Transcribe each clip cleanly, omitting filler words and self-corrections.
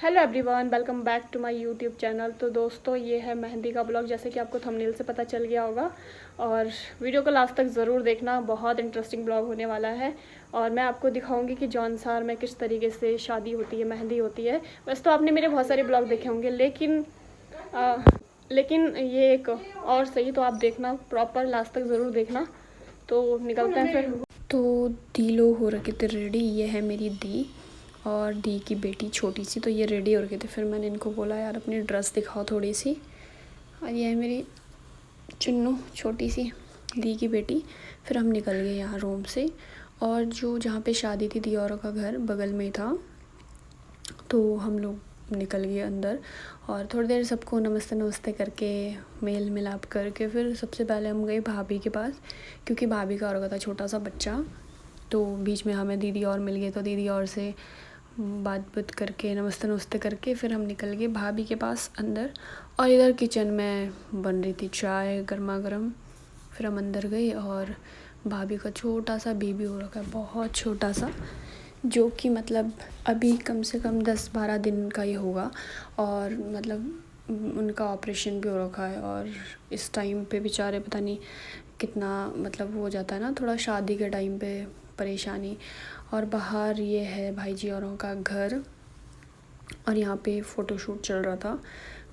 Hello everyone, welcome back to my YouTube channel. तो दोस्तों, ये है मेहंदी का ब्लॉग, जैसे कि आपको थंबनेल से पता चल गया होगा। और वीडियो को लास्ट तक ज़रूर देखना, बहुत इंटरेस्टिंग ब्लॉग होने वाला है। और मैं आपको दिखाऊंगी कि जौनसार में किस तरीके से शादी होती है, मेहंदी होती है। वैसे तो आपने मेरे बहुत सारे ब्लॉग देखे होंगे, लेकिन ये एक और सही, तो आप देखना, प्रॉपर लास्ट तक ज़रूर देखना। तो निकलते हैं फिर। तो दी लोग हो रखे थे रेडी। ये है मेरी दी और दी की बेटी छोटी सी। तो ये रेडी हो रखे थे, फिर मैंने इनको बोला यार अपनी ड्रेस दिखाओ थोड़ी सी। और ये है मेरी चुन्नू छोटी सी, दी की बेटी। फिर हम निकल गए यहाँ रूम से। और जो जहाँ पे शादी थी दी औरों का घर बगल में था, तो हम लोग निकल गए अंदर। और थोड़ी देर सबको नमस्ते नमस्ते करके मेल मिलाप करके फिर सबसे पहले हम गए भाभी के पास, क्योंकि भाभी का और था छोटा सा बच्चा। तो बीच में हमें दीदी और मिल गए, तो दीदी और से बात करके नमस्ते नमस्ते करके फिर हम निकल गए भाभी के पास अंदर। और इधर किचन में बन रही थी चाय गर्मा गर्म। फिर हम अंदर गए और भाभी का छोटा सा बेबी हो रखा है, बहुत छोटा सा, जो कि मतलब अभी कम से कम 10-12 दिन का ही होगा। और मतलब उनका ऑपरेशन भी हो रखा है। और इस टाइम पे बेचारे पता नहीं कितना मतलब हो जाता है ना, थोड़ा शादी के टाइम पे परेशानी। और बाहर ये है भाई जी औरों का घर। और यहाँ पे फ़ोटोशूट चल रहा था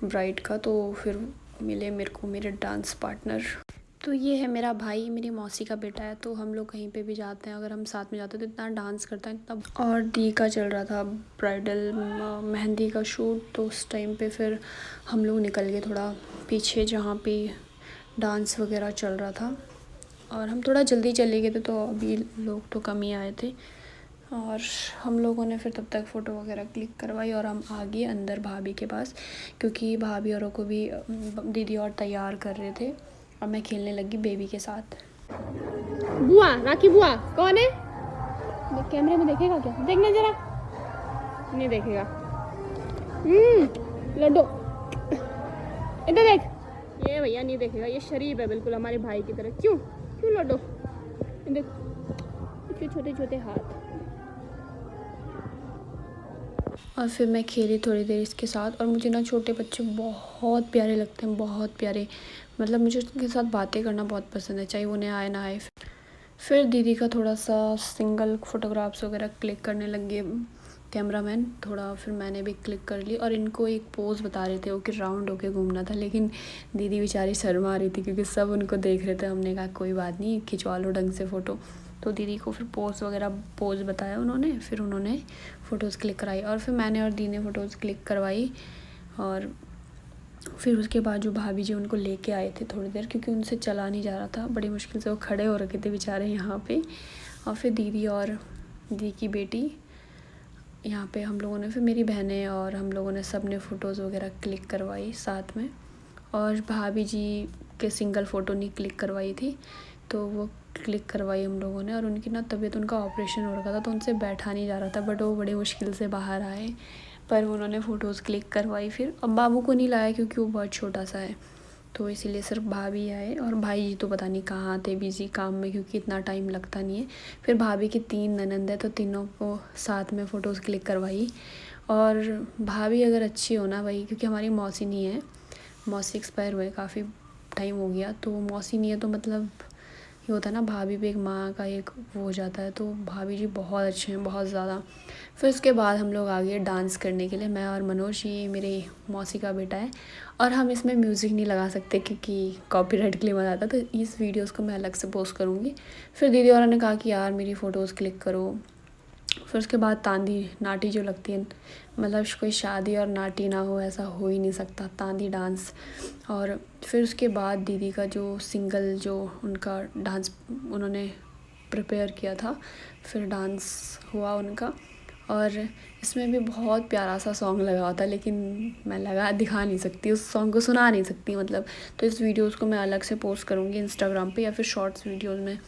ब्राइड का। तो फिर मिले मेरे को मेरे डांस पार्टनर। तो ये है मेरा भाई, मेरी मौसी का बेटा है। तो हम लोग कहीं पे भी जाते हैं, अगर हम साथ में जाते हैं तो इतना डांस करता है इतना। और दी का चल रहा था ब्राइडल मेहंदी का शूट। तो उस टाइम पे फिर हम लोग निकल गए थोड़ा पीछे, जहाँ पे डांस वगैरह चल रहा था। और हम थोड़ा जल्दी चले गए थे, तो अभी लोग तो कम ही आए थे। और हम लोगों ने फिर तब तक फ़ोटो वगैरह क्लिक करवाई और हम आ गए अंदर भाभी के पास, क्योंकि भाभी औरों को भी दीदी और तैयार कर रहे थे। और मैं खेलने लगी बेबी के साथ। बुआ, राखी बुआ कौन है? कैमरे में देखेगा क्या? देखना जरा। नहीं देखेगा। लड्डू इधर देख। ये भैया नहीं देखेगा, ये शरीफ है बिल्कुल हमारे भाई की तरह। क्यों क्यों लड्डू? देख छोटे छोटे हाथ। और फिर मैं खेली थोड़ी देर इसके साथ। और मुझे ना छोटे बच्चे बहुत प्यारे लगते हैं, बहुत प्यारे। मतलब मुझे उनके साथ बातें करना बहुत पसंद है, चाहे उन्हें आए ना आए। फिर दीदी का थोड़ा सा सिंगल फ़ोटोग्राफ्स वगैरह क्लिक करने लग गए कैमरामैन थोड़ा। फिर मैंने भी क्लिक कर ली। और इनको एक पोज़ बता रहे थे वो कि राउंड होके घूमना था, लेकिन दीदी बेचारी शर्मा रही थी क्योंकि सब उनको देख रहे थे। हमने कहा कोई बात नहीं, खिंचवा लो ढंग से फ़ोटो। तो दीदी को फिर पोज़ बताया उन्होंने, फिर उन्होंने फ़ोटोज़ क्लिक कराई। और फिर मैंने और दी ने फ़ोटोज़ क्लिक करवाई। और फिर उसके बाद जो भाभी जी उनको लेके आए थे थोड़ी देर, क्योंकि उनसे चला नहीं जा रहा था, बड़ी मुश्किल से वो खड़े हो रखे थे बेचारे यहाँ पे। और फिर दीदी और दी की बेटी यहाँ पे हम लोगों ने, फिर मेरी बहनें और हम लोगों ने सब ने फ़ोटोज़ वगैरह क्लिक करवाई साथ में। और भाभी जी के सिंगल फ़ोटो नहीं क्लिक करवाई थी, तो वो क्लिक करवाई हम लोगों ने। और उनकी ना तबीयत, उनका ऑपरेशन हो रखा था, तो उनसे बैठा नहीं जा रहा था, बट वो बड़ी मुश्किल से बाहर आए, पर उन्होंने फ़ोटोज़ क्लिक करवाई। फिर अब बाबू को नहीं लाया क्योंकि वो बहुत छोटा सा है, तो इसीलिए सिर्फ भाभी आए। और भाई जी तो पता नहीं कहाँ थे, बिज़ी काम में, क्योंकि इतना टाइम लगता नहीं है। फिर भाभी की 3 ननंद है, तो तीनों को साथ में फ़ोटोज़ क्लिक करवाई। और भाभी अगर अच्छी हो ना भाई, क्योंकि हमारी मौसी नहीं है, मौसी एक्सपायर हुए काफ़ी टाइम हो गया, तो मौसी नहीं है, तो मतलब ये होता है ना, भाभी भी एक माँ का एक वो हो जाता है। तो भाभी जी बहुत अच्छे हैं, बहुत ज़्यादा। फिर उसके बाद हम लोग आ गए डांस करने के लिए, मैं और मनोज, ये मेरे मौसी का बेटा है। और हम इसमें म्यूज़िक नहीं लगा सकते क्योंकि कॉपीराइट क्लेम आ जाता, तो इस वीडियोस को मैं अलग से पोस्ट करूँगी। फिर दीदी और ने कहा कि यार मेरी फ़ोटोज़ क्लिक करो। फिर उसके बाद तांदी नाटी जो लगती है, मतलब कोई शादी और नाटी ना हो ऐसा हो ही नहीं सकता, तांदी डांस। और फिर उसके बाद दीदी का जो सिंगल जो उनका डांस उन्होंने प्रिपेयर किया था, फिर डांस हुआ उनका। और इसमें भी बहुत प्यारा सा सॉन्ग लगा हुआ था, लेकिन मैं दिखा नहीं सकती, उस सॉन्ग को सुना नहीं सकती मतलब। तो इस वीडियोज़ को मैं अलग से पोस्ट करूँगी इंस्टाग्राम पे या फिर शॉर्ट्स वीडियोज़ में।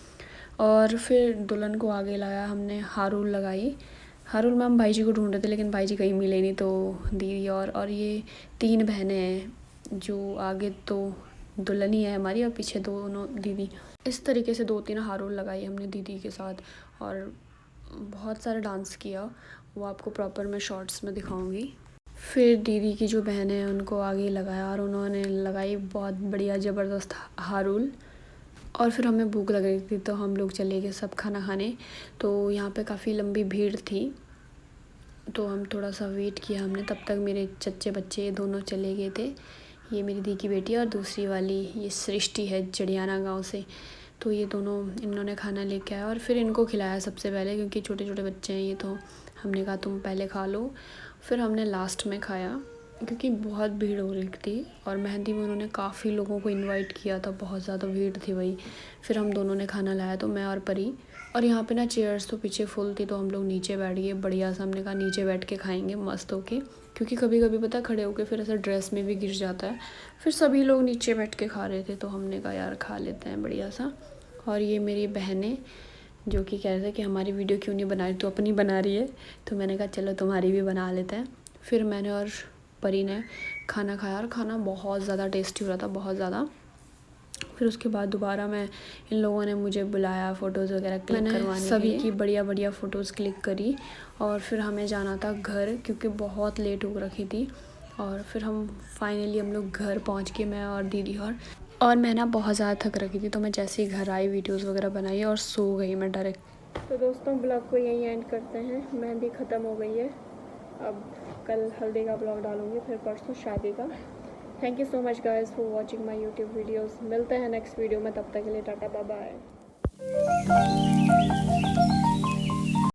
और फिर दुल्हन को आगे लाया हमने, हारुल लगाई। हारुल में हम भाई जी को ढूंढ रहे थे, लेकिन भाई जी कहीं मिले नहीं, तो दीदी और ये 3 बहनें हैं, जो आगे तो दुल्हन ही है हमारी और पीछे दोनों दीदी। इस तरीके से 2-3 हारुल लगाई हमने दीदी के साथ। और बहुत सारा डांस किया, वो आपको प्रॉपर मैं शॉर्ट्स में दिखाऊंगी। फिर दीदी की जो बहन है उनको आगे लगाया और उन्होंने लगाई बहुत बढ़िया ज़बरदस्त हारुल। और फिर हमें भूख लग रही थी तो हम लोग चले गए सब खाना खाने। तो यहाँ पे काफ़ी लंबी भीड़ थी तो हम थोड़ा सा वेट किया हमने, तब तक मेरे चच्चे बच्चे दोनों चले गए थे। ये मेरी दी की बेटी और दूसरी वाली ये सृष्टि है जड़ियाना गांव से। तो ये दोनों इन्होंने खाना लेके आया और फिर इनको खिलाया सबसे पहले, क्योंकि छोटे छोटे बच्चे हैं ये। तो हमने कहा तुम पहले खा लो, फिर हमने लास्ट में खाया क्योंकि बहुत भीड़ हो रही थी। और मेहंदी में उन्होंने काफ़ी लोगों को इनवाइट किया था, बहुत ज़्यादा भीड़ थी वही। फिर हम दोनों ने खाना लाया तो मैं और परी। और यहाँ पे ना चेयर्स तो पीछे फुल थी तो हम लोग नीचे बैठ गए बढ़िया सा। हमने कहा नीचे बैठ के खाएंगे मस्त होके, क्योंकि कभी कभी पता खड़े होके फिर ऐसा ड्रेस में भी गिर जाता है। फिर सभी लोग नीचे बैठ के खा रहे थे तो हमने कहा यार खा लेते हैं बढ़िया सा। और ये मेरी बहनें जो कि कह रहे थे कि हमारी वीडियो क्यों नहीं बना रही, तो अपनी बना रही है। तो मैंने कहा चलो तुम्हारी भी बना लेते हैं। फिर मैंने और परी ने खाना खाया और खाना बहुत ज़्यादा टेस्टी हो रहा था, बहुत ज़्यादा। फिर उसके बाद दोबारा मैं इन लोगों ने मुझे बुलाया फ़ोटोज़ वगैरह क्लिक करवाने के लिए। सभी की बढ़िया बढ़िया फ़ोटोज़ क्लिक करी और फिर हमें जाना था घर क्योंकि बहुत लेट हो रखी थी। और फिर हम फाइनली हम लोग घर पहुंच के, मैं और दीदी। और मैं ना बहुत ज़्यादा थक रखी थी तो मैं जैसे ही घर आई वीडियोज़ वगैरह बनाई और सो गई मैं डायरेक्ट। तो दोस्तों ब्लॉग को यहीं एंड करते हैं। मेहंदी ख़त्म हो गई है, अब कल हल्दी का ब्लॉग डालूँगी, फिर परसों शादी का। Thank you so much guys for watching my YouTube videos. मिलते हैं नेक्स्ट वीडियो में, तब तक के लिए टाटा बाय बाय।